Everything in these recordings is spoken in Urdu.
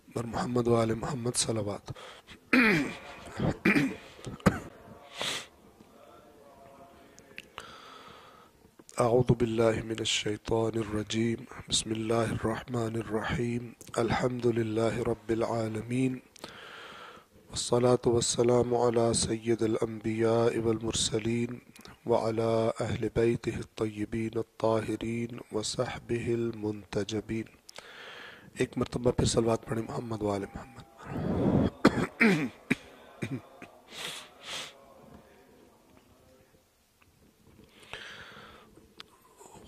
بر محمد وآل محمد صلوات. اعوذ باللہ من الشیطان الرجیم. بسم اللہ الرحمن الرحیم. الحمد للہ رب العالمین، والصلاة والسلام علی سید الانبیاء والمرسلین وعلی اہل بیتہ الطیبین الطاہرین وصحبہ المنتجبین. ایک مرتبہ پھر صلوات پڑھیں محمد وآل محمد.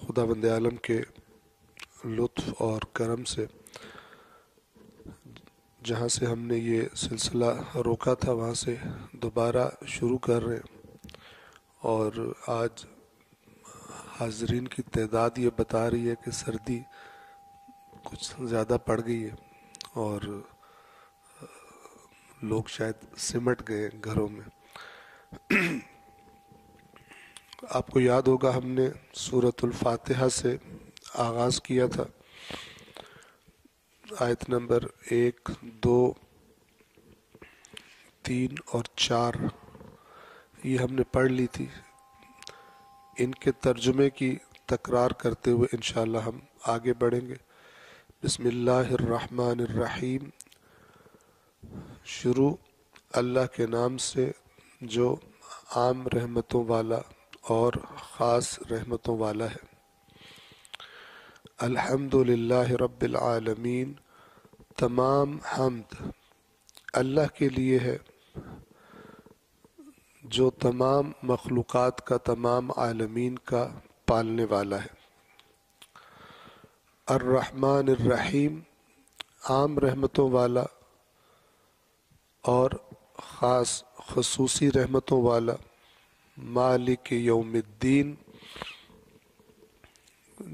خدا بند عالم کے لطف اور کرم سے جہاں سے ہم نے یہ سلسلہ روکا تھا وہاں سے دوبارہ شروع کر رہے ہیں، اور آج حاضرین کی تعداد یہ بتا رہی ہے کہ سردی کچھ زیادہ پڑ گئی ہے اور لوگ شاید سمٹ گئے گھروں میں. آپ کو یاد ہوگا ہم نے سورۃ الفاتحہ سے آغاز کیا تھا. آیت نمبر 1، 2، 3 اور 4 یہ ہم نے پڑھ لی تھی. ان کے ترجمے کی تکرار کرتے ہوئے انشاءاللہ ہم آگے بڑھیں گے. بسم اللہ الرحمن الرحیم. شروع اللہ کے نام سے جو عام رحمتوں والا اور خاص رحمتوں والا ہے. الحمد للہ رب العالمین. تمام حمد اللہ کے لیے ہے جو تمام مخلوقات کا، تمام عالمین کا پالنے والا ہے. الرحمن الرحیم، عام رحمتوں والا اور خاص خصوصی رحمتوں والا. مالک یوم الدین،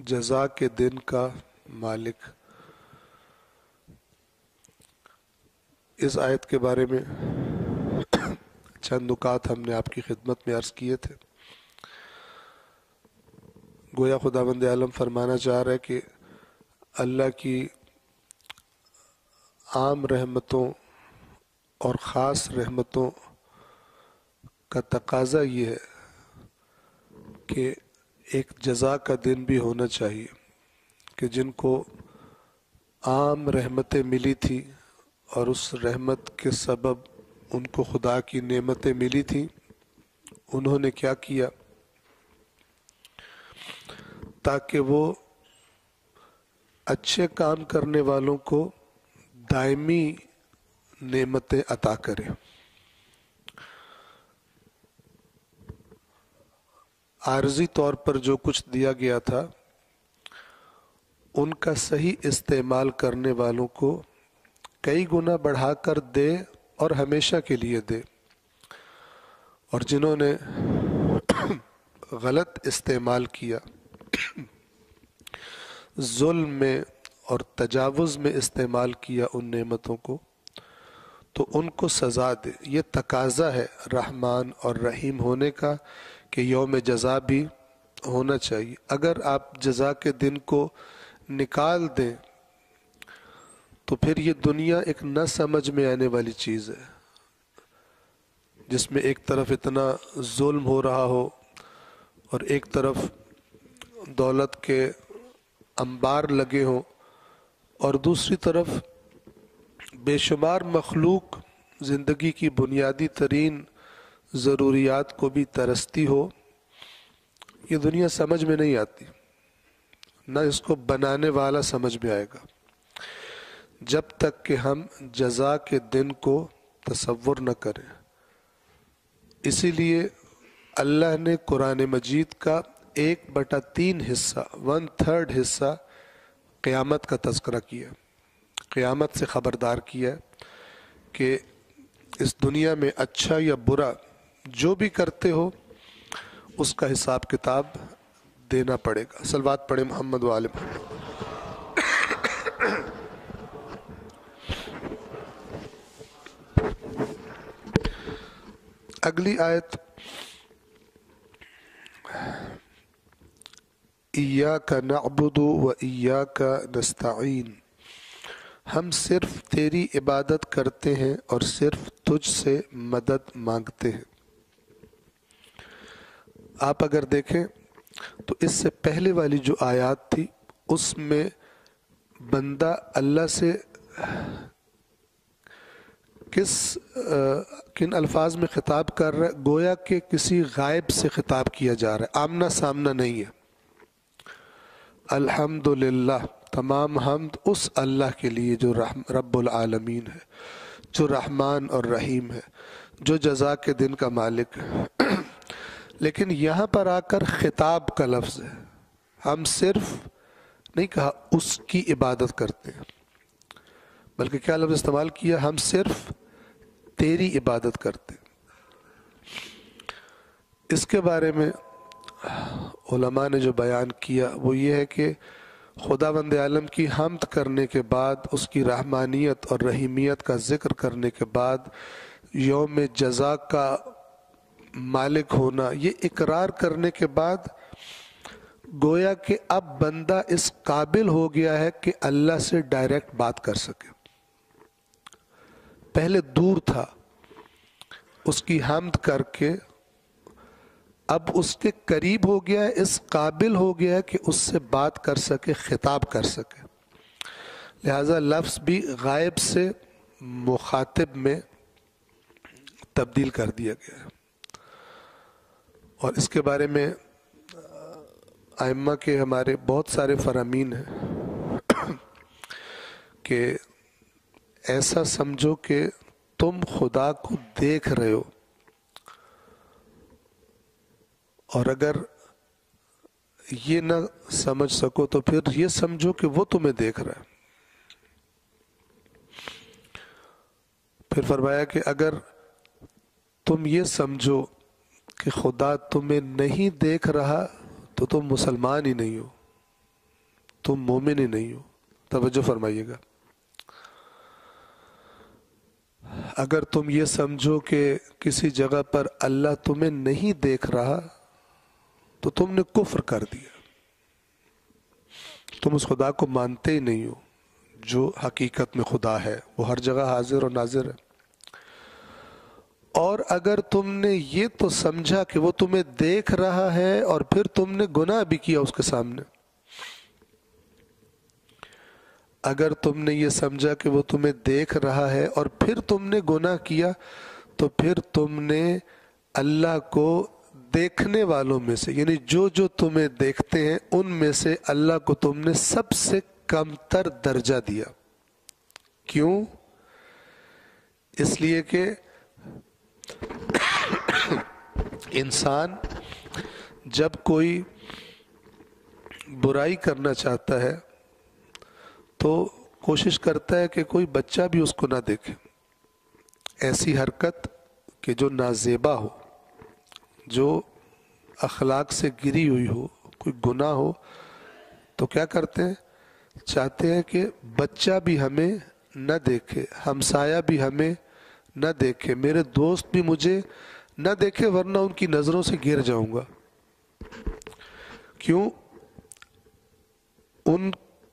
جزا کے دن کا مالک. اس آیت کے بارے میں چند نکات ہم نے آپ کی خدمت میں عرض کیے تھے. گویا خداوند عالم فرمانا چاہ رہا ہے کہ اللہ کی عام رحمتوں اور خاص رحمتوں کا تقاضا یہ ہے کہ ایک جزا کا دن بھی ہونا چاہیے کہ جن کو عام رحمتیں ملی تھی اور اس رحمت کے سبب ان کو خدا کی نعمتیں ملی تھیں، انہوں نے کیا کیا تاکہ وہ اچھے کام کرنے والوں کو دائمی نعمتیں عطا کرے. عارضی طور پر جو کچھ دیا گیا تھا ان کا صحیح استعمال کرنے والوں کو کئی گنا بڑھا کر دے اور ہمیشہ کے لیے دے، اور جنہوں نے غلط استعمال کیا، ظلم میں اور تجاوز میں استعمال کیا ان نعمتوں کو، تو ان کو سزا دے. یہ تقاضا ہے رحمان اور رحیم ہونے کا کہ یوم جزا بھی ہونا چاہیے. اگر آپ جزا کے دن کو نکال دیں تو پھر یہ دنیا ایک نہ سمجھ میں آنے والی چیز ہے جس میں ایک طرف اتنا ظلم ہو رہا ہو اور ایک طرف دولت کے انبار لگے ہوں اور دوسری طرف بے شمار مخلوق زندگی کی بنیادی ترین ضروریات کو بھی ترستی ہو. یہ دنیا سمجھ میں نہیں آتی، نہ اس کو بنانے والا سمجھ میں آئے گا جب تک کہ ہم جزا کے دن کو تصور نہ کریں. اسی لیے اللہ نے قرآن مجید کا 1/3 حصہ، 1/3 حصہ قیامت کا تذکرہ کیا، قیامت سے خبردار کیا کہ اس دنیا میں اچھا یا برا جو بھی کرتے ہو اس کا حساب کتاب دینا پڑے گا. صلوات پڑھیں محمد وآل محمد. اگلی آیت ایاک نعبد و ایاک نستعین. ہم صرف تیری عبادت کرتے ہیں اور صرف تجھ سے مدد مانگتے ہیں۔ آپ اگر دیکھیں تو اس سے پہلے والی جو آیات تھی اس میں بندہ اللہ سے کن الفاظ میں خطاب کر رہا ہے؟ گویا کہ کسی غائب سے خطاب کیا جا رہا ہے، آمنا سامنا نہیں ہے۔ الحمدللہ، تمام حمد اس اللہ کے لیے جو رب العالمین ہے، جو رحمان اور رحیم ہے، جو جزا کے دن کا مالک ہے۔ لیکن یہاں پر آ کر خطاب کا لفظ ہے، ہم صرف نہیں کہا اس کی عبادت کرتے ہیں، بلکہ کیا لفظ استعمال کیا؟ ہم صرف تیری عبادت کرتے ہیں۔ اس کے بارے میں علماء نے جو بیان کیا وہ یہ ہے کہ خداوند عالم کی حمد کرنے کے بعد، اس کی رحمانیت اور رحیمیت کا ذکر کرنے کے بعد، یوم جزا کا مالک ہونا، یہ اقرار کرنے کے بعد گویا کہ اب بندہ اس قابل ہو گیا ہے کہ اللہ سے ڈائریکٹ بات کر سکے۔ پہلے دور تھا، اس کی حمد کر کے اب اس کے قریب ہو گیا ہے، اس قابل ہو گیا ہے کہ اس سے بات کر سکے، خطاب کر سکے۔ لہذا لفظ بھی غائب سے مخاطب میں تبدیل کر دیا گیا ہے۔ اور اس کے بارے میں ائمہ کے ہمارے بہت سارے فرامین ہیں کہ ایسا سمجھو کہ تم خدا کو دیکھ رہے ہو، اور اگر یہ نہ سمجھ سکو تو پھر یہ سمجھو کہ وہ تمہیں دیکھ رہا ہے۔ پھر فرمایا کہ اگر تم یہ سمجھو کہ خدا تمہیں نہیں دیکھ رہا تو تم مسلمان ہی نہیں ہو، تم مومن ہی نہیں ہو۔ توجہ فرمائیے گا، اگر تم یہ سمجھو کہ کسی جگہ پر اللہ تمہیں نہیں دیکھ رہا تو تم نے کفر کر دیا، تم اس خدا کو مانتے ہی نہیں ہو جو حقیقت میں خدا ہے، وہ ہر جگہ حاضر اور ناظر ہے۔ اور اگر تم نے یہ تو سمجھا کہ وہ تمہیں دیکھ رہا ہے اور پھر تم نے گناہ بھی کیا اس کے سامنے، اگر تم نے یہ سمجھا کہ وہ تمہیں دیکھ رہا ہے اور پھر تم نے گناہ کیا تو پھر تم نے اللہ کو دیکھنے والوں میں سے، یعنی جو جو تمہیں دیکھتے ہیں ان میں سے اللہ کو تم نے سب سے کم تر درجہ دیا۔ کیوں؟ اس لیے کہ انسان جب کوئی برائی کرنا چاہتا ہے تو کوشش کرتا ہے کہ کوئی بچہ بھی اس کو نہ دیکھے، ایسی حرکت کہ جو نازیبا ہو، جو اخلاق سے گری ہوئی ہو، کوئی گناہ ہو، تو کیا کرتے ہیں؟ چاہتے ہیں کہ بچہ بھی ہمیں نہ دیکھے، ہمسایہ بھی ہمیں نہ دیکھے، میرے دوست بھی مجھے نہ دیکھے ورنہ ان کی نظروں سے گر جاؤں گا۔ کیوں؟ ان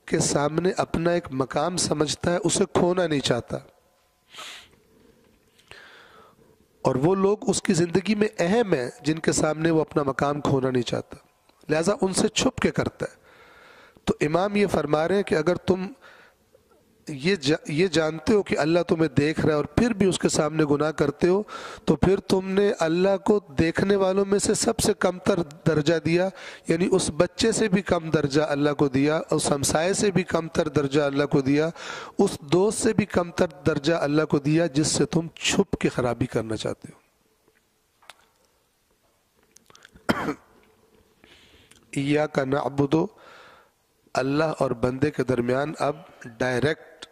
کے سامنے اپنا ایک مقام سمجھتا ہے، اسے کھونا نہیں چاہتا، اور وہ لوگ اس کی زندگی میں اہم ہیں جن کے سامنے وہ اپنا مقام کھونا نہیں چاہتا، لہذا ان سے چھپ کے کرتا ہے۔ تو امام یہ فرما رہے ہیں کہ اگر تم یہ جانتے ہو کہ اللہ تمہیں دیکھ رہا ہے اور پھر بھی اس کے سامنے گناہ کرتے ہو تو پھر تم نے اللہ کو دیکھنے والوں میں سے سب سے کم تر درجہ دیا، یعنی اس بچے سے بھی کم درجہ اللہ کو دیا، اس ہمسائے سے بھی کم تر درجہ اللہ کو دیا، اس دوست سے بھی کم تر درجہ اللہ کو دیا جس سے تم چھپ کے خرابی کرنا چاہتے ہو۔ ایاک نعبد، اللہ اور بندے کے درمیان اب ڈائریکٹ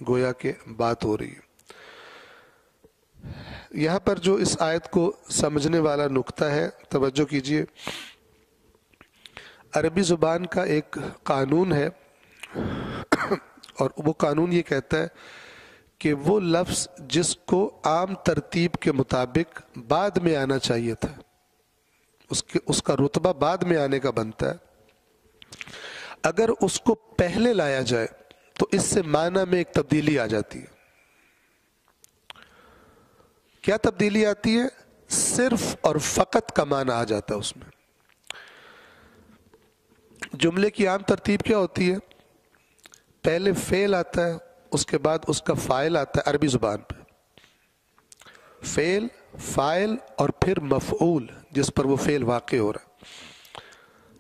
گویا کہ بات ہو رہی ہے۔ یہاں پر جو اس آیت کو سمجھنے والا نقطہ ہے، توجہ کیجئے، عربی زبان کا ایک قانون ہے اور وہ قانون یہ کہتا ہے کہ وہ لفظ جس کو عام ترتیب کے مطابق بعد میں آنا چاہیے تھا، اس کا رتبہ بعد میں آنے کا بنتا ہے، اگر اس کو پہلے لایا جائے تو اس سے معنی میں ایک تبدیلی آ جاتی ہے. کیا تبدیلی آتی ہے؟ صرف اور فقط کا معنی آ جاتا ہے اس میں. جملے کی عام ترتیب کیا ہوتی ہے؟ پہلے فعل آتا ہے، اس کے بعد اس کا فاعل آتا ہے عربی زبان پہ. فعل، فاعل اور پھر مفعول جس پر وہ فعل واقع ہو رہا ہے.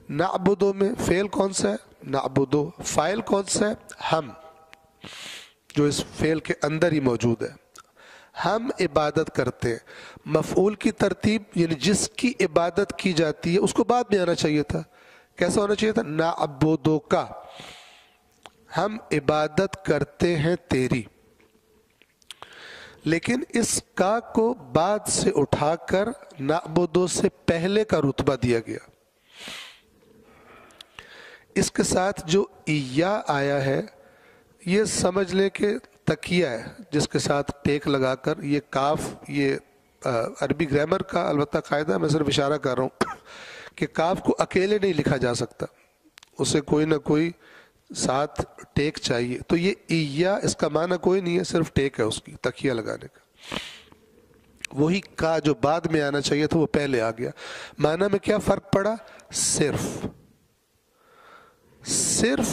نعبدو میں فعل کون سا ہے؟ نعبدو. فاعل کون سا ہے؟ ہم، جو اس فعل کے اندر ہی موجود ہے. ہم عبادت کرتے ہیں. مفعول کی ترتیب یعنی جس کی عبادت کی جاتی ہے اس کو بعد میں آنا چاہیے تھا. کیسا ہونا چاہیے تھا؟ نعبدو کا، ہم عبادت کرتے ہیں تیری. لیکن اس کا کو بعد سے اٹھا کر نعبدو سے پہلے کا رتبہ دیا گیا. اس کے ساتھ جو ایا آیا ہے یہ سمجھ لیں کہ تکیہ ہے جس کے ساتھ ٹیک لگا کر یہ کاف، یہ عربی گرامر کا البتہ قاعدہ، میں صرف اشارہ کر رہا ہوں کہ کاف کو اکیلے نہیں لکھا جا سکتا، اسے کوئی نہ کوئی ساتھ ٹیک چاہیے. تو یہ ایا اس کا معنی کوئی نہیں ہے، صرف ٹیک ہے اس کی، تکیہ لگانے کا. وہی کا جو بعد میں آنا چاہیے تھا وہ پہلے آ گیا. معنی میں کیا فرق پڑا؟ صرف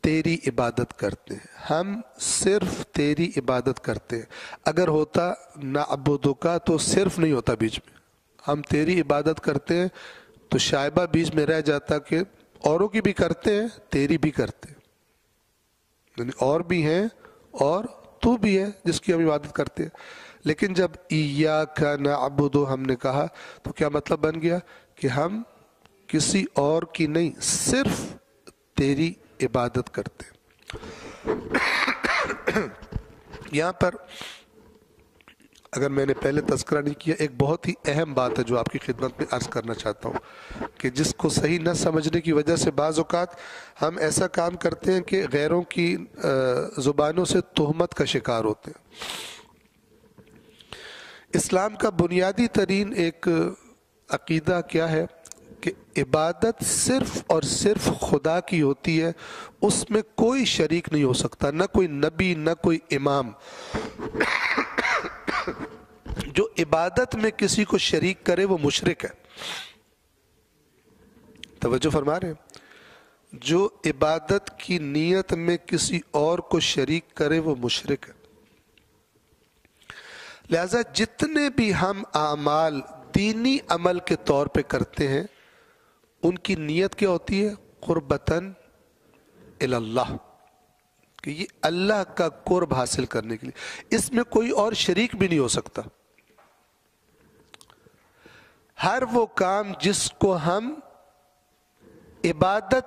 تیری عبادت کرتے ہیں، ہم صرف تیری عبادت کرتے ہیں. اگر ہوتا نعبدو کا تو صرف نہیں ہوتا بیچ میں، ہم تیری عبادت کرتے ہیں تو شائبہ بیچ میں رہ جاتا کہ اوروں کی بھی کرتے ہیں تیری بھی کرتے ہیں، یعنی اور بھی ہیں اور تو بھی ہے جس کی ہم عبادت کرتے ہیں. لیکن جب ایاک نعبدو ہم نے کہا تو کیا مطلب بن گیا کہ ہم کسی اور کی نہیں، صرف تیری عبادت کرتے. یہاں پر اگر میں نے پہلے تذکرہ نہیں کیا، ایک بہت ہی اہم بات ہے جو آپ کی خدمت میں عرض کرنا چاہتا ہوں کہ جس کو صحیح نہ سمجھنے کی وجہ سے بعض اوقات ہم ایسا کام کرتے ہیں کہ غیروں کی زبانوں سے تہمت کا شکار ہوتے ہیں. اسلام کا بنیادی ترین ایک عقیدہ کیا ہے کہ عبادت صرف اور صرف خدا کی ہوتی ہے، اس میں کوئی شریک نہیں ہو سکتا، نہ کوئی نبی نہ کوئی امام. جو عبادت میں کسی کو شریک کرے وہ مشرک ہے. توجہ فرما رہے ہیں؟ جو عبادت کی نیت میں کسی اور کو شریک کرے وہ مشرک ہے. لہذا جتنے بھی ہم اعمال دینی عمل کے طور پہ کرتے ہیں ان کی نیت کیا ہوتی ہے؟ قربتاً الی اللہ، کہ یہ اللہ کا قرب حاصل کرنے کے لیے. اس میں کوئی اور شریک بھی نہیں ہو سکتا. ہر وہ کام جس کو ہم عبادت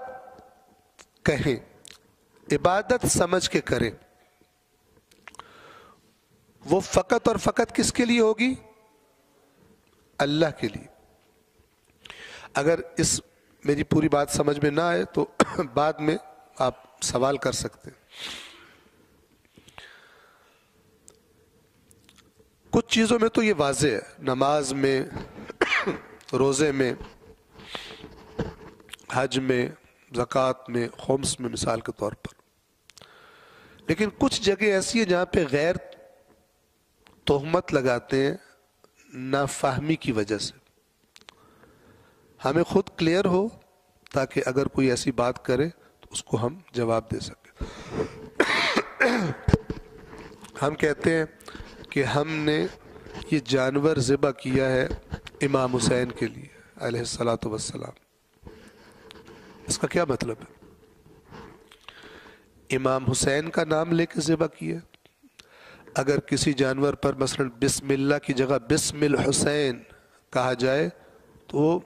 کہیں، عبادت سمجھ کے کریں، وہ فقط اور فقط کس کے لیے ہوگی؟ اللہ کے لیے. اگر اس میری پوری بات سمجھ میں نہ آئے تو بعد میں آپ سوال کر سکتے ہیں. کچھ چیزوں میں تو یہ واضح ہے، نماز میں، روزے میں، حج میں، زکوٰۃ میں، خمس میں مثال کے طور پر. لیکن کچھ جگہ ایسی ہیں جہاں پہ غیر تہمت لگاتے ہیں نافہمی کی وجہ سے. ہمیں خود کلیئر ہو تاکہ اگر کوئی ایسی بات کرے تو اس کو ہم جواب دے سکیں. ہم کہتے ہیں کہ ہم نے یہ جانور ذبح کیا ہے امام حسین کے لیے علیہ الصلاۃ والسلام. اس کا کیا مطلب ہے؟ امام حسین کا نام لے کے ذبح کیا. اگر کسی جانور پر مثلا بسم اللہ کی جگہ بسم الحسین کہا جائے تو وہ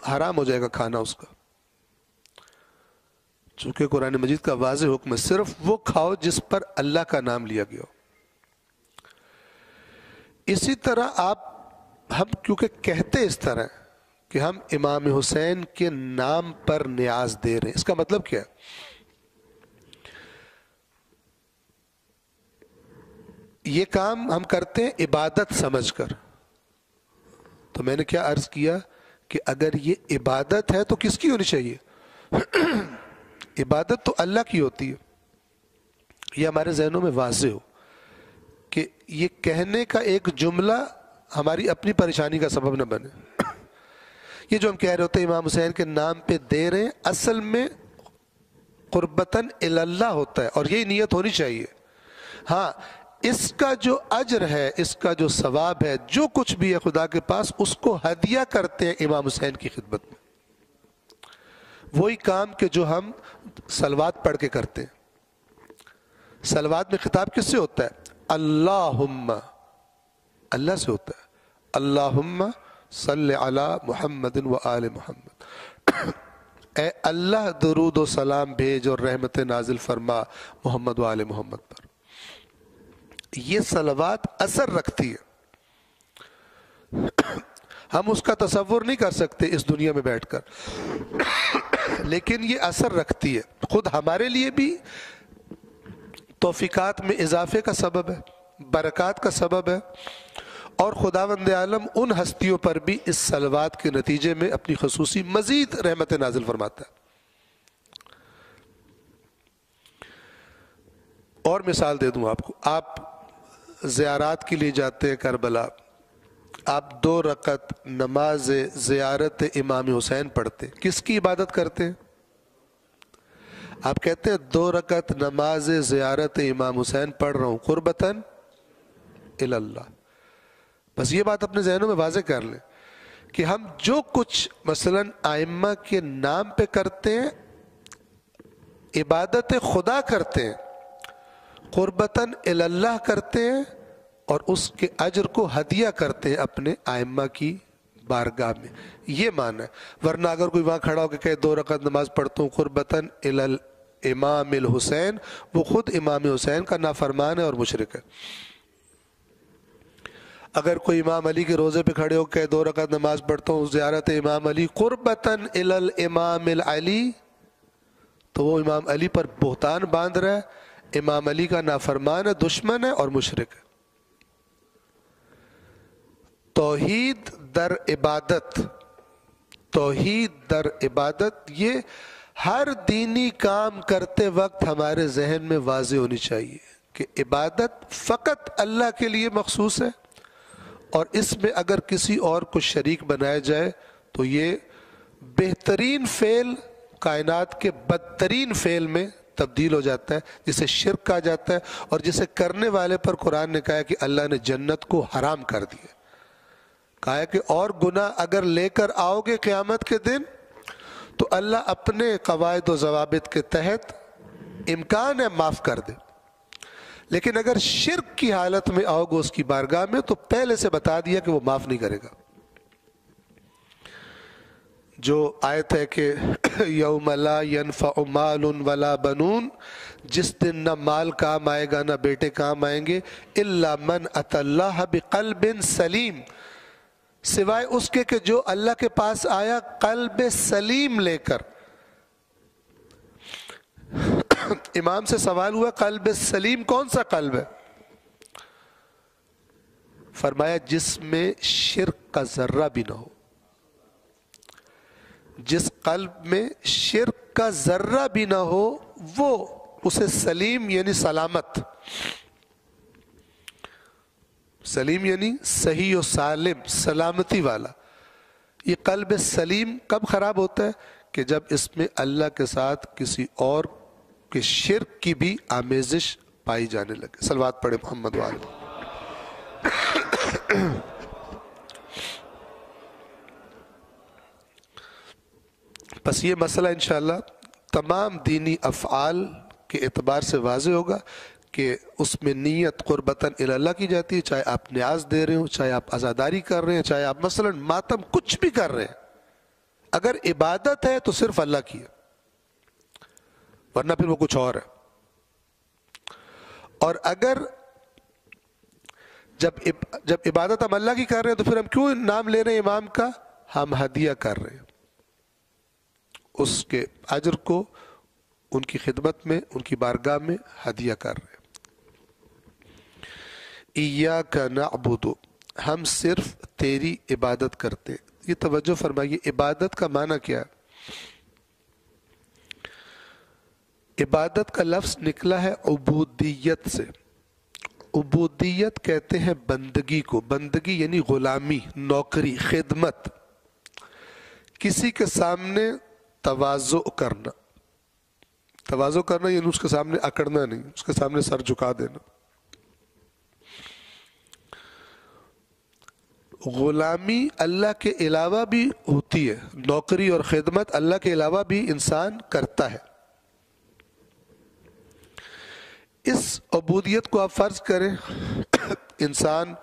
حرام ہو جائے گا کھانا اس کا، چونکہ قرآن مجید کا واضح حکم ہے صرف وہ کھاؤ جس پر اللہ کا نام لیا گیا ہو. اسی طرح ہم کیونکہ کہتے اس طرح کہ ہم امام حسین کے نام پر نیاز دے رہے ہیں، اس کا مطلب کیا ہے؟ یہ کام ہم کرتے ہیں عبادت سمجھ کر. تو میں نے کیا عرض کیا کہ اگر یہ عبادت ہے تو کس کی ہونی چاہیے؟ عبادت تو اللہ کی ہوتی ہے. یہ ہمارے ذہنوں میں واضح ہو کہ یہ کہنے کا ایک جملہ ہماری اپنی پریشانی کا سبب نہ بنے. یہ جو ہم کہہ رہے ہوتے ہیں امام حسین کے نام پہ دے رہے ہیں، اصل میں قربتاً اللہ ہوتا ہے، اور یہی نیت ہونی چاہیے. ہاں، اس کا جو اجر ہے، اس کا جو ثواب ہے، جو کچھ بھی ہے خدا کے پاس، اس کو ہدیہ کرتے ہیں امام حسین کی خدمت میں. وہی کام کہ جو ہم صلوات پڑھ کے کرتے ہیں. صلوات میں خطاب کس سے ہوتا ہے؟ اللہم، اللہ سے ہوتا ہے. اللہم صلی علی محمد و آل محمد، اے اللہ درود و سلام بھیج اور رحمت نازل فرما محمد و آل محمد پر. یہ صلوات اثر رکھتی ہے. ہم اس کا تصور نہیں کر سکتے اس دنیا میں بیٹھ کر، لیکن یہ اثر رکھتی ہے. خود ہمارے لیے بھی توفیقات میں اضافے کا سبب ہے، برکات کا سبب ہے، اور خداوند عالم ان ہستیوں پر بھی اس صلوات کے نتیجے میں اپنی خصوصی مزید رحمت نازل فرماتا ہے. اور مثال دے دوں آپ کو. آپ زیارات کے لیے جاتے ہیں کربلا، آپ 2 رکعت نماز زیارت امام حسین پڑھتے، کس کی عبادت کرتے ہیں؟ آپ کہتے ہیں 2 رکعت نماز زیارت امام حسین پڑھ رہا ہوں قربتاً اللہ. بس یہ بات اپنے ذہنوں میں واضح کر لیں کہ ہم جو کچھ مثلاً ائمہ کے نام پہ کرتے ہیں، عبادت خدا کرتے ہیں، قربتاً اللہ کرتے ہیں، اور اس کے اجر کو ہدیہ کرتے ہیں اپنے ائمہ کی بارگاہ میں. یہ معنی ہے. ورنہ اگر کوئی وہاں کھڑا ہو کے کہے 2 رکعت نماز پڑھتا ہوں قربتاً امام الحسین، وہ خود امام حسین کا نافرمان ہے اور مشرک ہے. اگر کوئی امام علی کے روزے پہ کھڑے ہو کے 2 رکعت نماز پڑھتا ہوں زیارت امام علی قربتاً الامام العلی، تو وہ امام علی پر بہتان باندھ رہا ہے، امام علی کا نافرمان ہے، دشمن ہے اور مشرک ہے. توحید در عبادت، توحید در عبادت، یہ ہر دینی کام کرتے وقت ہمارے ذہن میں واضح ہونی چاہیے کہ عبادت فقط اللہ کے لیے مخصوص ہے، اور اس میں اگر کسی اور کو شریک بنایا جائے تو یہ بہترین فعل کائنات کے بدترین فعل میں تبدیل ہو جاتا ہے، جسے شرک کہا جاتا ہے، اور جسے کرنے والے پر قرآن نے کہا کہ اللہ نے جنت کو حرام کر دیا. کہا کہ اور گناہ اگر لے کر آؤ گے قیامت کے دن تو اللہ اپنے قواعد و ضوابط کے تحت امکان ہے معاف کر دے، لیکن اگر شرک کی حالت میں آؤ گے اس کی بارگاہ میں تو پہلے سے بتا دیا کہ وہ معاف نہیں کرے گا. جو آیت ہے کہ یوم لا ینفع مال ولا بنون، جس دن نہ مال کام آئے گا نہ بیٹے کام آئیں گے، الا من اتی اللہ بقلب سلیم، سوائے اس کے کہ جو اللہ کے پاس آیا قلب سلیم لے کر. امام سے سوال ہوا قلب سلیم کون سا قلب ہے؟ فرمایا جس میں شرک کا ذرہ بھی نہ ہو. جس قلب میں شرک کا ذرہ بھی نہ ہو وہ اسے سلیم یعنی سلامت، سلیم یعنی صحیح و سالم، سلامتی والا. یہ قلب سلیم کب خراب ہوتا ہے؟ کہ جب اس میں اللہ کے ساتھ کسی اور کے شرک کی بھی آمیزش پائی جانے لگے. صلوات پڑھے محمد والے. بس یہ مسئلہ انشاءاللہ تمام دینی افعال کے اعتبار سے واضح ہوگا کہ اس میں نیت قربتاً اللہ کی جاتی ہے، چاہے آپ نیاز دے رہے ہوں، چاہے آپ عزاداری کر رہے ہیں، چاہے آپ مثلا ماتم کچھ بھی کر رہے ہیں. اگر عبادت ہے تو صرف اللہ کی ہے، ورنہ پھر وہ کچھ اور ہے. اور اگر جب عبادت ہم اللہ کی کر رہے ہیں تو پھر ہم کیوں نام لے رہے ہیں امام کا؟ ہم ہدیہ کر رہے ہیں اس کے اجر کو، ان کی خدمت میں، ان کی بارگاہ میں ہدیہ کر رہے ہیں. ایاک نعبد، ہم صرف تیری عبادت کرتے ہیں. یہ توجہ فرمائیے، عبادت کا معنی کیا ہے؟ عبادت کا لفظ نکلا ہے عبودیت سے. عبودیت کہتے ہیں بندگی کو. بندگی یعنی غلامی، نوکری، خدمت، کسی کے سامنے تواضع کرنا. تواضع کرنا یعنی اس کے سامنے اکڑنا نہیں، اس کے سامنے سر جھکا دینا. غلامی اللہ کے علاوہ بھی ہوتی ہے، نوکری اور خدمت اللہ کے علاوہ بھی انسان کرتا ہے. اس عبودیت کو آپ فرض کریں انسان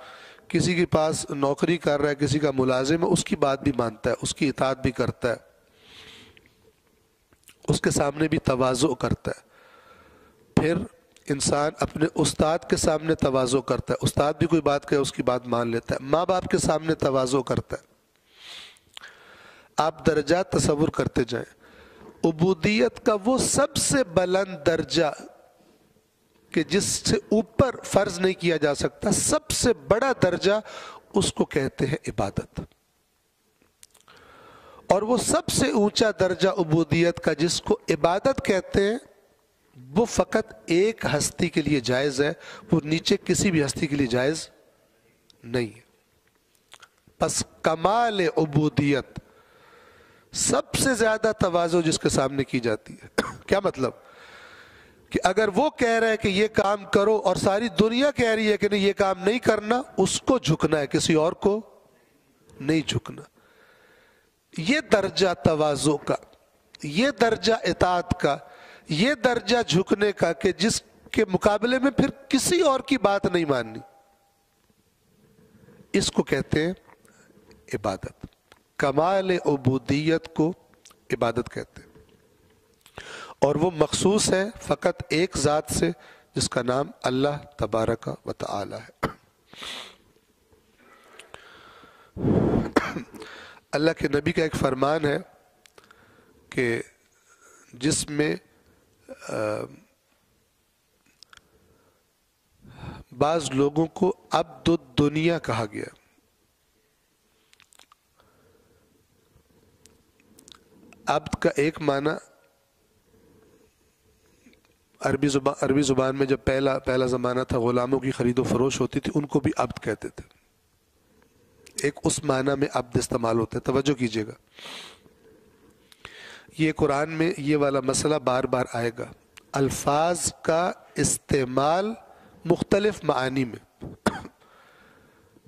کسی کے پاس نوکری کر رہا ہے، کسی کا ملازم ہے، اس کی بات بھی مانتا ہے، اس کی اطاعت بھی کرتا ہے، اس کے سامنے بھی تواضع کرتا ہے. پھر انسان اپنے استاد کے سامنے تواضع کرتا ہے، استاد بھی کوئی بات کہے اس کی بات مان لیتا ہے. ماں باپ کے سامنے تواضع کرتا ہے. آپ درجات تصور کرتے جائیں. عبودیت کا وہ سب سے بلند درجہ کہ جس سے اوپر فرض نہیں کیا جا سکتا، سب سے بڑا درجہ، اس کو کہتے ہیں عبادت. اور وہ سب سے اونچا درجہ عبودیت کا جس کو عبادت کہتے ہیں، وہ فقط ایک ہستی کے لیے جائز ہے، وہ نیچے کسی بھی ہستی کے لیے جائز نہیں ہے. پس کمال عبودیت، سب سے زیادہ تواضع جس کے سامنے کی جاتی ہے. کیا مطلب؟ کہ اگر وہ کہہ رہے ہیں کہ یہ کام کرو اور ساری دنیا کہہ رہی ہے کہ نہیں یہ کام نہیں کرنا، اس کو جھکنا ہے، کسی اور کو نہیں جھکنا. یہ درجہ تواضع کا، یہ درجہ اطاعت کا، یہ درجہ جھکنے کا کہ جس کے مقابلے میں پھر کسی اور کی بات نہیں ماننی، اس کو کہتے ہیں عبادت. کمال عبودیت کو عبادت کہتے ہیں. اور وہ مخصوص ہے فقط ایک ذات سے جس کا نام اللہ تبارک و تعالی ہے. اللہ کے نبی کا ایک فرمان ہے کہ جس میں بعض لوگوں کو عبد الدنیا کہا گیا. عبد کا ایک معنی عربی زبان میں جب پہلا زمانہ تھا غلاموں کی خرید و فروش ہوتی تھی، ان کو بھی عبد کہتے تھے. ایک اس معنی میں عبد استعمال ہوتا ہے. توجہ کیجیے گا، یہ قرآن میں یہ والا مسئلہ بار بار آئے گا. الفاظ کا استعمال مختلف معانی میں،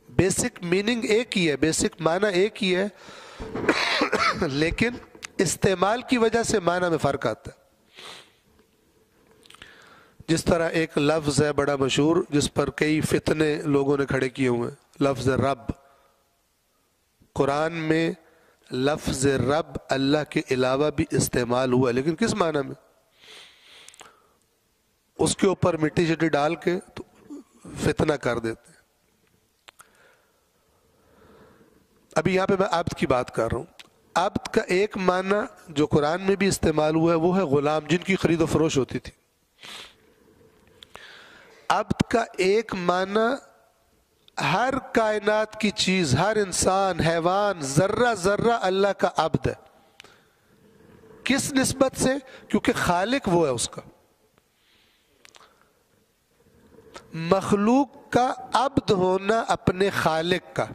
بیسک میننگ ایک ہی ہے، بیسک معنی ایک ہی ہے، لیکن استعمال کی وجہ سے معنی میں فرق آتا ہے. جس طرح ایک لفظ ہے بڑا مشہور جس پر کئی فتنے لوگوں نے کھڑے کیے ہوئے ہیں، لفظ رب. قرآن میں لفظ رب اللہ کے علاوہ بھی استعمال ہوا ہے، لیکن کس معنی میں؟ اس کے اوپر مٹی شٹی ڈال کے تو فتنہ کر دیتے ہیں. ابھی یہاں پہ میں عبد کی بات کر رہا ہوں. عبد کا ایک معنی جو قرآن میں بھی استعمال ہوا ہے وہ ہے غلام، جن کی خرید و فروش ہوتی تھی. عبد کا ایک معنی ہر کائنات کی چیز، ہر انسان، حیوان، ذرہ ذرہ اللہ کا عبد ہے. کس نسبت سے؟ کیونکہ خالق وہ ہے اس کا. مخلوق کا عبد ہونا اپنے خالق کا.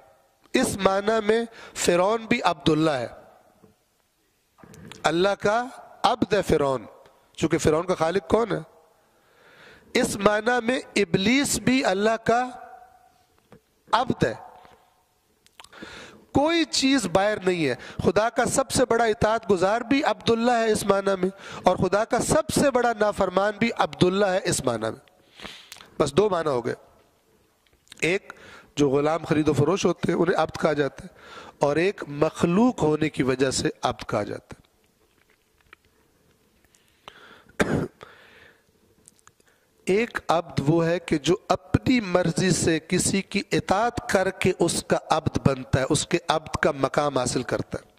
اس معنی میں فرعون بھی عبداللہ ہے، اللہ کا عبد ہے فرعون، چونکہ فرعون کا خالق کون ہے؟ اس معنی میں ابلیس بھی اللہ کا عبد ہے. کوئی چیز باہر نہیں ہے. خدا کا سب سے بڑا اطاعت گزار بھی عبداللہ ہے اس معنی میں، اور خدا کا سب سے بڑا نافرمان بھی عبداللہ ہے اس معنی میں. بس دو معنی ہو گئے. ایک جو غلام خرید و فروش ہوتے ہیں انہیں عبد کہا جاتا ہے، اور ایک مخلوق ہونے کی وجہ سے عبد کہا جاتا ہے. ایک عبد وہ ہے کہ جو اپنی مرضی سے کسی کی اطاعت کر کے اس کا عبد بنتا ہے، اس کے عبد کا مقام حاصل کرتا ہے.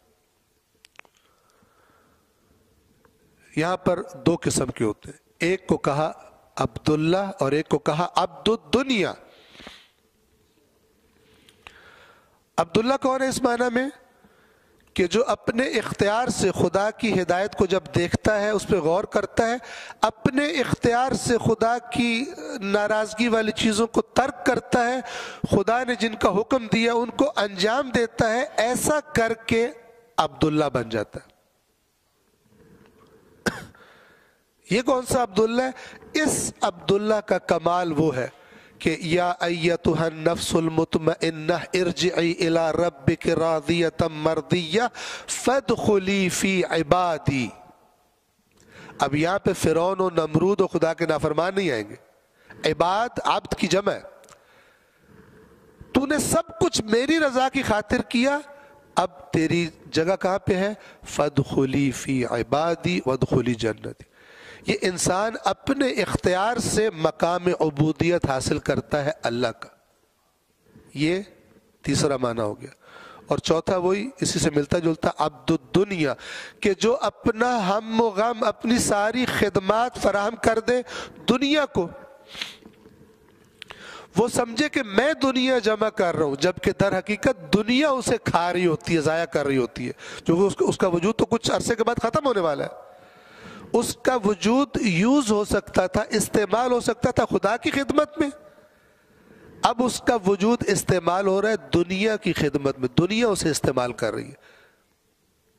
یہاں پر دو قسم کے ہوتے ہیں، ایک کو کہا عبداللہ اور ایک کو کہا عبد الدنیا. عبداللہ کون ہے اس معنی میں؟ کہ جو اپنے اختیار سے خدا کی ہدایت کو جب دیکھتا ہے اس پہ غور کرتا ہے، اپنے اختیار سے خدا کی ناراضگی والی چیزوں کو ترک کرتا ہے، خدا نے جن کا حکم دیا ان کو انجام دیتا ہے، ایسا کر کے عبداللہ بن جاتا ہے۔ یہ کون سا عبداللہ ہے؟ اس عبداللہ کا کمال وہ ہے کہ یا ایتھا النفس المطمئنہ ارجعی الی ربک راضیۃ مرضیہ فادخلی فی عبادی۔ اب یہاں پہ فرعون و نمرود و خدا کے نافرمان نہیں آئیں گے، عباد عبد کی جمع ہے۔ تو نے سب کچھ میری رضا کی خاطر کیا، اب تیری جگہ کہاں پہ ہے؟ فادخلی فی عبادی وادخلی جنتی۔ یہ انسان اپنے اختیار سے مقام عبودیت حاصل کرتا ہے اللہ کا، یہ تیسرا معنی ہو گیا۔ اور چوتھا وہی اسی سے ملتا جلتا عبد الدنیا، کہ جو اپنا ہم و غم، اپنی ساری خدمات فراہم کر دے دنیا کو، وہ سمجھے کہ میں دنیا جمع کر رہا ہوں، جبکہ در حقیقت دنیا اسے کھا رہی ہوتی ہے، ضائع کر رہی ہوتی ہے، جو اس کا وجود تو کچھ عرصے کے بعد ختم ہونے والا ہے۔ اس کا وجود یوز ہو سکتا تھا، استعمال ہو سکتا تھا خدا کی خدمت میں، اب اس کا وجود استعمال ہو رہا ہے دنیا کی خدمت میں، دنیا اسے استعمال کر رہی ہے،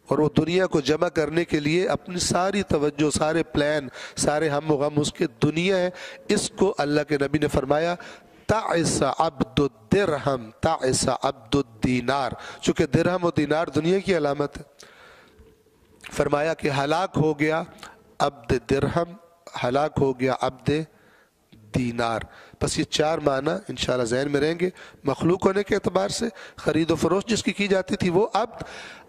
اور وہ دنیا کو جمع کرنے کے لیے اپنی ساری توجہ، سارے پلان، سارے ہم و غم اس کے دنیا ہے۔ اس کو اللہ کے نبی نے فرمایا تعس عبد الدرہم تعس عبد الدینار، چونکہ درہم و دینار دنیا کی علامت ہے، فرمایا کہ ہلاک ہو گیا عبد درہم، ہلاک ہو گیا عبد دینار۔ بس یہ چار معنی انشاءاللہ ذہن میں رہیں گے۔ مخلوق ہونے کے اعتبار سے خرید و فروخت جس کی جاتی تھی وہ عبد،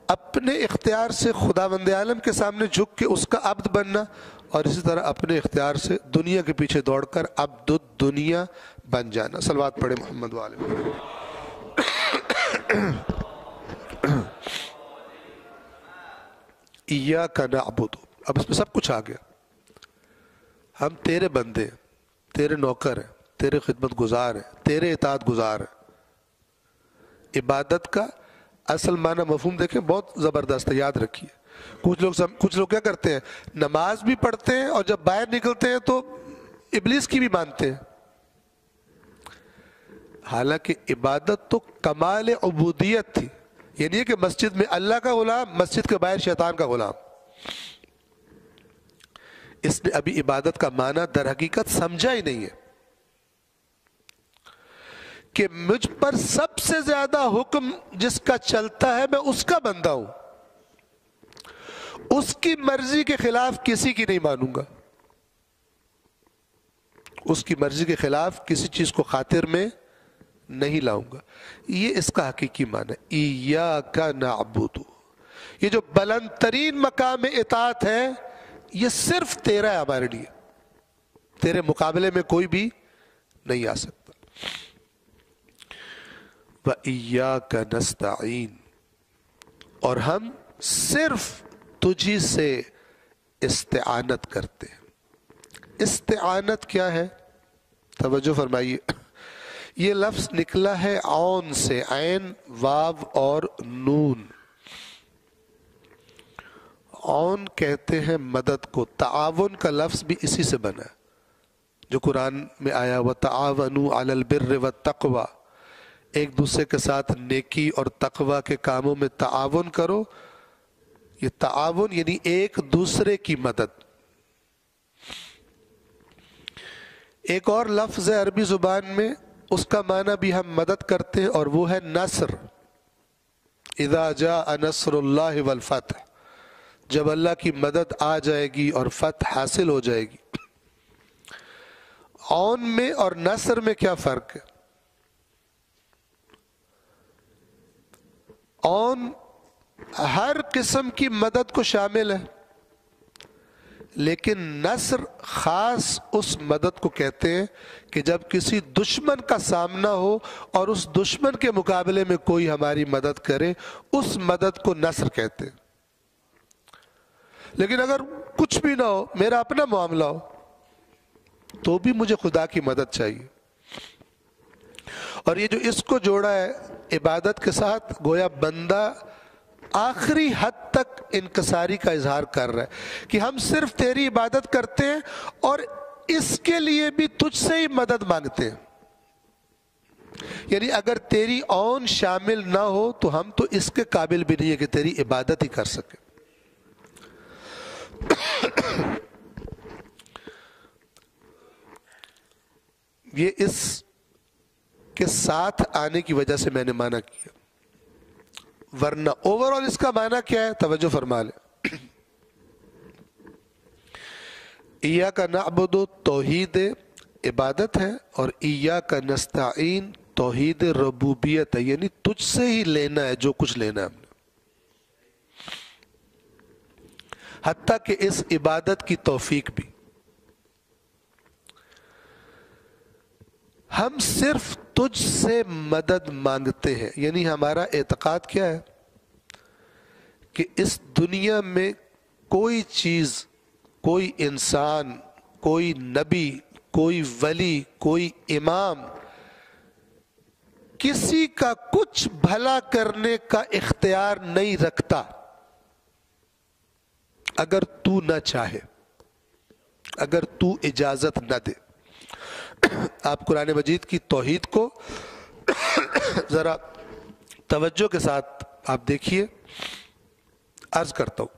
اپنے اختیار سے خداوند عالم کے سامنے جھک کے اس کا عبد بننا، اور اسی طرح اپنے اختیار سے دنیا کے پیچھے دوڑ کر عبد الدنیا بن جانا۔ صلوات پڑھے محمد وآلہ محمد۔ ایاک نعبد، اب اس میں سب کچھ آ گیا، ہم تیرے بندے ہیں، تیرے نوکر ہیں، تیرے خدمت گزار ہیں، تیرے اطاعت گزار ہیں۔ عبادت کا اصل معنی مفہوم دیکھیں بہت زبردست ہے، یاد رکھیے۔ کچھ لوگ کیا کرتے ہیں، نماز بھی پڑھتے ہیں اور جب باہر نکلتے ہیں تو ابلیس کی بھی مانتے ہیں، حالانکہ عبادت تو کمال عبودیت تھی، یعنی کہ مسجد میں اللہ کا غلام، مسجد کے باہر شیطان کا غلام۔ اس نے ابھی عبادت کا معنی در حقیقت سمجھا ہی نہیں ہے کہ مجھ پر سب سے زیادہ حکم جس کا چلتا ہے میں اس کا بندہ ہوں، اس کی مرضی کے خلاف کسی کی نہیں مانوں گا، اس کی مرضی کے خلاف کسی چیز کو خاطر میں نہیں لاؤں گا۔ یہ اس کا حقیقی معنی ہے، ایاک نعبد۔ یہ جو بلند ترین مقام اطاعت ہے یہ صرف تیرا ہے، ہمارے لیے، تیرے مقابلے میں کوئی بھی نہیں آ سکتا۔ وَإِيَّاكَ نَسْتَعِينُ، اور ہم صرف تجھی سے استعانت کرتے ہیں۔ استعانت کیا ہے؟ توجہ فرمائیے، یہ لفظ نکلا ہے عون سے، عین، واو اور نون۔ عون کہتے ہیں مدد کو، تعاون کا لفظ بھی اسی سے بنا ہے جو قرآن میں آیا وَتَعَاوَنُوا عَلَى الْبِرِّ وَالتَّقْوَى، ایک دوسرے کے ساتھ نیکی اور تقوی کے کاموں میں تعاون کرو۔ یہ تعاون یعنی ایک دوسرے کی مدد۔ ایک اور لفظ ہے عربی زبان میں، اس کا معنی بھی ہم مدد کرتے ہیں، اور وہ ہے نصر۔ اذا جاء نصر اللہ والفتح، جب اللہ کی مدد آ جائے گی اور فتح حاصل ہو جائے گی۔ عون میں اور نصر میں کیا فرق ہے؟ عون ہر قسم کی مدد کو شامل ہے، لیکن نصر خاص اس مدد کو کہتے ہیں کہ جب کسی دشمن کا سامنا ہو اور اس دشمن کے مقابلے میں کوئی ہماری مدد کرے، اس مدد کو نصر کہتے ہیں۔ لیکن اگر کچھ بھی نہ ہو، میرا اپنا معاملہ ہو، تو بھی مجھے خدا کی مدد چاہیے۔ اور یہ جو اس کو جوڑا ہے عبادت کے ساتھ، گویا بندہ آخری حد تک انکساری کا اظہار کر رہا ہے کہ ہم صرف تیری عبادت کرتے ہیں اور اس کے لیے بھی تجھ سے ہی مدد مانگتے ہیں. یعنی اگر تیری اون شامل نہ ہو تو ہم تو اس کے قابل بھی نہیں ہے کہ تیری عبادت ہی کر سکے. یہ اس کے ساتھ آنے کی وجہ سے میں نے معنی کیا، ورنہ اوورآل اس کا معنی کیا ہے توجہ فرما لیں. ایاک نعبد توحید عبادت ہے اور ایاک نستعین توحید ربوبیت ہے، یعنی تجھ سے ہی لینا ہے جو کچھ لینا ہے ہم نے، حتیٰ کہ اس عبادت کی توفیق بھی. ہم صرف تجھ سے مدد مانگتے ہیں. یعنی ہمارا اعتقاد کیا ہے کہ اس دنیا میں کوئی چیز، کوئی انسان، کوئی نبی، کوئی ولی، کوئی امام کسی کا کچھ بھلا کرنے کا اختیار نہیں رکھتا اگر تو نہ چاہے، اگر تو اجازت نہ دے. آپ قرآن مجید کی توحید کو ذرا توجہ کے ساتھ آپ دیکھیے. عرض کرتا ہوں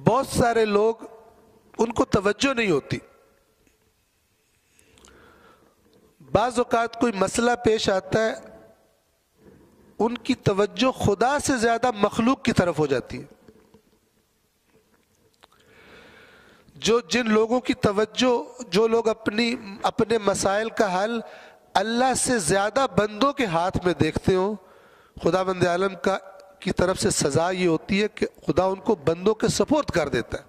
بہت سارے لوگ ان کو توجہ نہیں ہوتی، بعض اوقات کوئی مسئلہ پیش آتا ہے ان کی توجہ خدا سے زیادہ مخلوق کی طرف ہو جاتی ہے. جن لوگوں کی توجہ، جو لوگ اپنے مسائل کا حل اللہ سے زیادہ بندوں کے ہاتھ میں دیکھتے ہوں، خدا بند عالم کی طرف سے سزا یہ ہوتی ہے کہ خدا ان کو بندوں کے سپورٹ کر دیتا ہے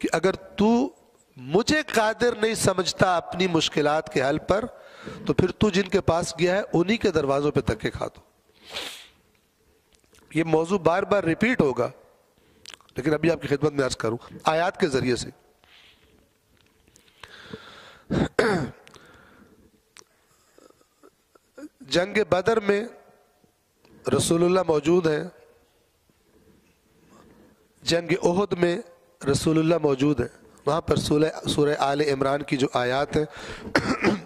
کہ اگر تو مجھے قادر نہیں سمجھتا اپنی مشکلات کے حل پر تو پھر تو جن کے پاس گیا ہے انہی کے دروازوں پہ دھکے کھا دو. یہ موضوع بار بار ریپیٹ ہوگا لیکن ابھی آپ کی خدمت میں عرض کروں آیات کے ذریعے سے. جنگ بدر میں رسول اللہ موجود ہیں، جنگ احد میں رسول اللہ موجود ہیں. وہاں پر سورہ آل عمران کی جو آیات ہیں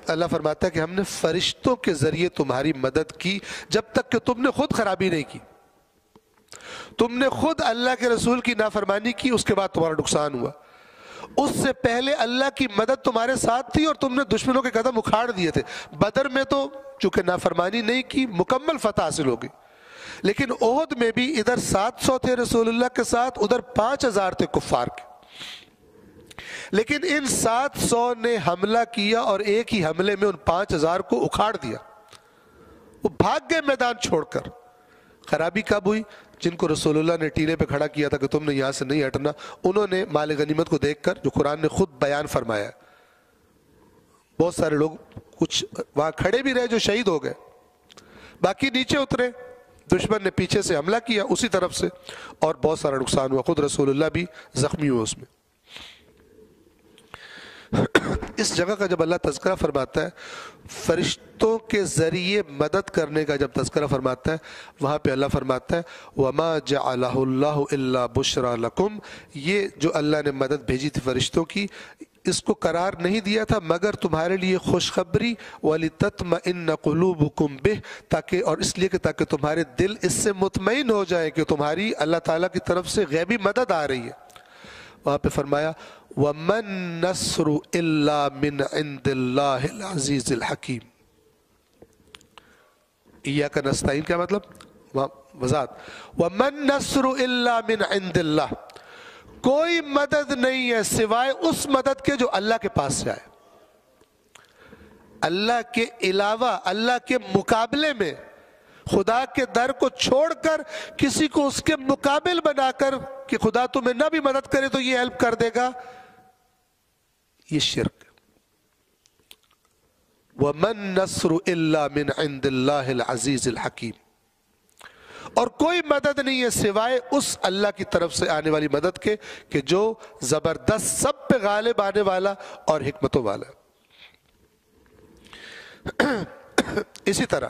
اللہ فرماتا ہے کہ ہم نے فرشتوں کے ذریعے تمہاری مدد کی جب تک کہ تم نے خود خرابی نہیں کی. تم نے خود اللہ کے رسول کی نافرمانی کی، اس کے بعد تمہارا نقصان ہوا. اس سے پہلے اللہ کی مدد تمہارے ساتھ تھی اور تم نے دشمنوں کے قدم اکھاڑ دیے تھے. بدر میں تو چونکہ نافرمانی نہیں کی مکمل فتح حاصل ہوگی، لیکن احد میں بھی ادھر 700 تھے رسول اللہ کے ساتھ، ادھر 5000 تھے کفار کے. لیکن ان 700 نے حملہ کیا اور ایک ہی حملے میں ان 5000 کو اکھاڑ دیا. وہ بھاگ گئے میدان چھوڑ کر. خرابی کب ہوئی؟ جن کو رسول اللہ نے ٹیلے پہ کھڑا کیا تھا کہ تم نے یہاں سے نہیں ہٹنا، انہوں نے مال غنیمت کو دیکھ کر، جو قرآن نے خود بیان فرمایا، بہت سارے لوگ کچھ وہاں کھڑے بھی رہے جو شہید ہو گئے، باقی نیچے اترے. دشمن نے پیچھے سے حملہ کیا اسی طرف سے اور بہت سارا نقصان ہوا، خود رسول اللہ بھی زخمی ہوئے اس میں. اس جگہ کا جب اللہ تذکرہ فرماتا ہے، فرشتوں کے ذریعے مدد کرنے کا جب تذکرہ فرماتا ہے، وہاں پہ اللہ فرماتا ہے وَمَا جَعَلَهُ اللَّهُ إِلَّا بُشْرَى لَكُمْ. یہ جو اللہ نے مدد بھیجی تھی فرشتوں کی، اس کو قرار نہیں دیا تھا مگر تمہارے لیے خوشخبری، وَلِتَطْمَئِنَّ قُلُوبُكُمْ بِهِ، تاکہ اور اس لیے کہ تاکہ تمہارے دل اس سے مطمئن ہو جائے کہ تمہاری اللہ تعالیٰ کی طرف سے غیبی مدد آ رہی ہے. وہاں پہ فرمایا وَمَن نَّصْرُ إِلَّا مِنْ عِنْدِ اللَّهِ الْعَزِيزِ الْحَكِيمِ. ایاک نستعین کیا مطلب؟ وضاحت. وَمَن نَّصْرُ إِلَّا مِنْ عِنْدِ اللَّهِ، کوئی مدد نہیں ہے سوائے اس مدد کے جو اللہ کے پاس سے آئے. اللہ کے علاوہ، اللہ کے مقابلے میں خدا کے در کو چھوڑ کر کسی کو اس کے مقابل بنا کر کہ خدا تمہیں نہ بھی مدد کرے تو یہ ہیلپ کر دے گا، یہ شرک. وَمَن نَّصْرُ إِلَّا مِنْ عِنْدِ اللَّهِ الْعَزِيزِ الْحَكِيمِ. اور کوئی مدد نہیں ہے سوائے اس اللہ کی طرف سے آنے والی مدد کے کہ جو زبردست، سب پہ غالب آنے والا اور حکمتوں والا. اسی طرح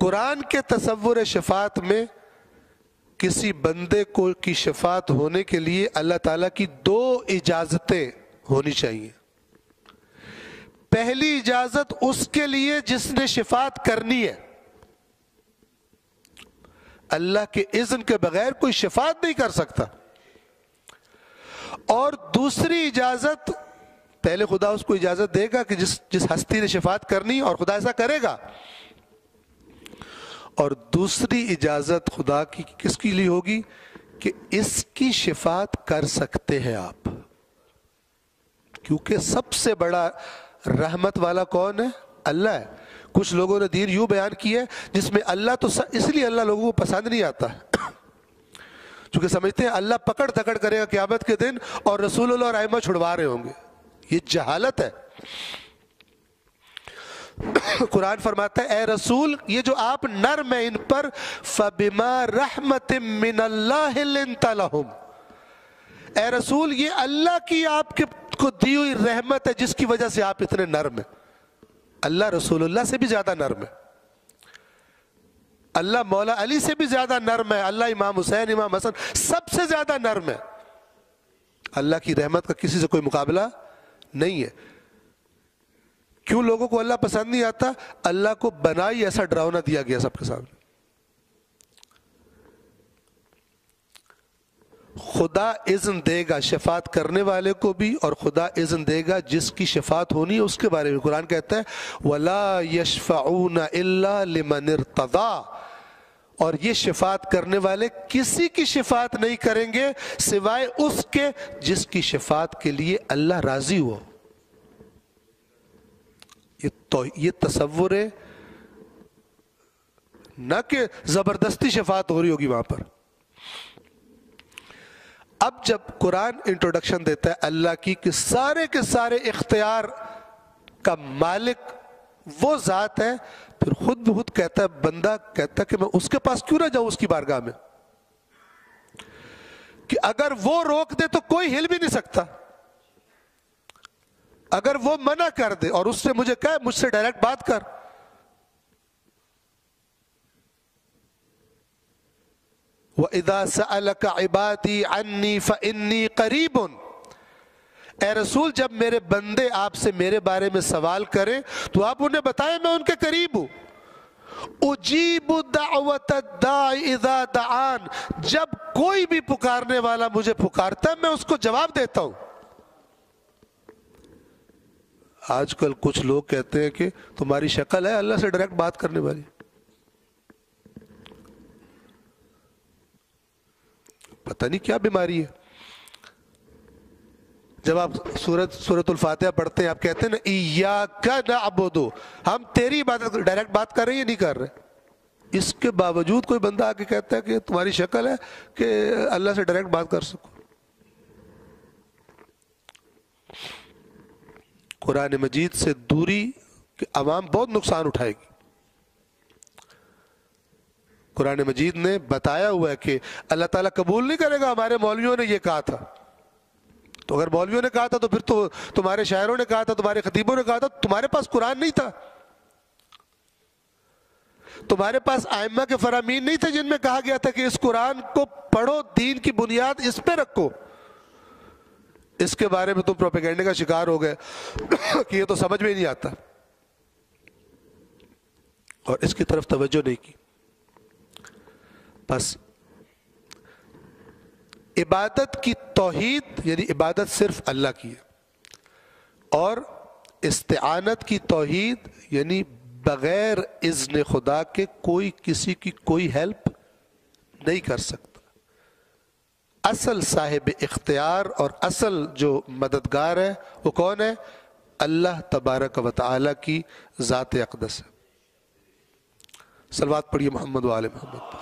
قرآن کے تصور شفاعت میں کسی بندے کو کی شفاعت ہونے کے لیے اللہ تعالیٰ کی 2 اجازتیں ہونی چاہیے. پہلی اجازت اس کے لیے جس نے شفاعت کرنی ہے. اللہ کے اذن کے بغیر کوئی شفاعت نہیں کر سکتا. اور دوسری اجازت، پہلے خدا اس کو اجازت دے گا کہ جس ہستی نے شفاعت کرنی، اور خدا ایسا کرے گا. اور دوسری اجازت خدا کی کس کے لیے ہوگی کہ اس کی شفاعت کر سکتے ہیں آپ، کیونکہ سب سے بڑا رحمت والا کون ہے؟ اللہ ہے. کچھ لوگوں نے دین یوں بیان کیا ہے جس میں اللہ تو اس لیے اللہ لوگوں کو پسند نہیں آتا چونکہ سمجھتے ہیں اللہ پکڑ دکڑ کرے گا قیامت کے دن اور رسول اللہ اور ائمہ چھڑوا رہے ہوں گے. یہ جہالت ہے. قرآن فرماتا ہے اے رسول یہ جو آپ نرم ہیں ان پر فَبِمَا رَحْمَةٍ مِّنَ اللَّهِ لِنْتَ لَهُمْ، اے رسول یہ اللہ کی آپ کے کو دی ہوئی رحمت ہے جس کی وجہ سے آپ اتنے نرم ہیں. اللہ رسول اللہ سے بھی زیادہ نرم ہے. اللہ مولا علی سے بھی زیادہ نرم ہے. اللہ امام حسین، امام حسن سب سے زیادہ نرم ہے. اللہ کی رحمت کا کسی سے کوئی مقابلہ نہیں ہے. کیوں لوگوں کو اللہ پسند نہیں آتا؟ اللہ کو بنا ہی ایسا ڈراؤنا دیا گیا سب کے سامنے. خدا اذن دے گا شفاعت کرنے والے کو بھی، اور خدا اذن دے گا جس کی شفاعت ہونی ہے اس کے بارے میں. قرآن کہتا ہے وَلَا يَشْفَعُونَ إِلَّا لِمَنِ ارْتَضَىٰ، اور یہ شفاعت کرنے والے کسی کی شفاعت نہیں کریں گے سوائے اس کے جس کی شفاعت کے لیے اللہ راضی ہو. یہ تصور ہے نہ کہ زبردستی شفاعت ہو رہی ہوگی وہاں پر. اب جب قرآن انٹروڈکشن دیتا ہے اللہ کی کہ سارے کے سارے اختیار کا مالک وہ ذات ہے، پھر خود بخود کہتا ہے بندہ کہتا ہے کہ میں اس کے پاس کیوں نہ جاؤں، اس کی بارگاہ میں، کہ اگر وہ روک دے تو کوئی ہل بھی نہیں سکتا. اگر وہ منع کر دے اور اس سے مجھے کہے مجھ سے ڈائریکٹ بات کر. وَإِذَا سَأَلَكَ عِبَادِي عَنِّي فَإِنِّي قَرِيبٌ، اے رسول جب میرے بندے آپ سے میرے بارے میں سوال کریں تو آپ انہیں بتائیں میں ان کے قریب ہوں. اجیب دعوت الداعی اذا دعان، جب کوئی بھی پکارنے والا مجھے پکارتا ہے میں اس کو جواب دیتا ہوں. آج کل کچھ لوگ کہتے ہیں کہ تمہاری شکل ہے اللہ سے ڈائریکٹ بات کرنے والی. پتہ نہیں کیا بیماری ہے. جب آپ سورۃ الفاتحہ پڑھتے ہیں آپ کہتے ہیں نا ایاک نعبد، ہم تیری عبادت، ڈائریکٹ بات کر رہے ہیں یا نہیں کر رہے؟ اس کے باوجود کوئی بندہ آ کے کہتا ہے کہ تمہاری شکل ہے کہ اللہ سے ڈائریکٹ بات کر سکو. قرآن مجید سے دوری کہ عوام بہت نقصان اٹھائے گی. قرآن مجید نے بتایا ہوا ہے کہ اللہ تعالیٰ قبول نہیں کرے گا ہمارے مولویوں نے یہ کہا تھا. تو اگر مولویوں نے کہا تھا تو پھر تو تمہارے شاعروں نے کہا تھا، تمہارے خطیبوں نے کہا تھا، تمہارے پاس قرآن نہیں تھا، تمہارے پاس ائمہ کے فرامین نہیں تھے جن میں کہا گیا تھا کہ اس قرآن کو پڑھو، دین کی بنیاد اس پہ رکھو. اس کے بارے میں تم پروپیگنڈے کا شکار ہو گئے کہ یہ تو سمجھ میں ہی نہیں آتا اور اس کی طرف توجہ نہیں کی. بس عبادت کی توحید یعنی عبادت صرف اللہ کی ہے، اور استعانت کی توحید یعنی بغیر اذن خدا کے کوئی کسی کی کوئی ہیلپ نہیں کر سکتا. اصل صاحب اختیار اور اصل جو مددگار ہے وہ کون ہے؟ اللہ تبارک و تعالی کی ذات اقدس ہے. صلوات پڑھیے محمد و آل محمد.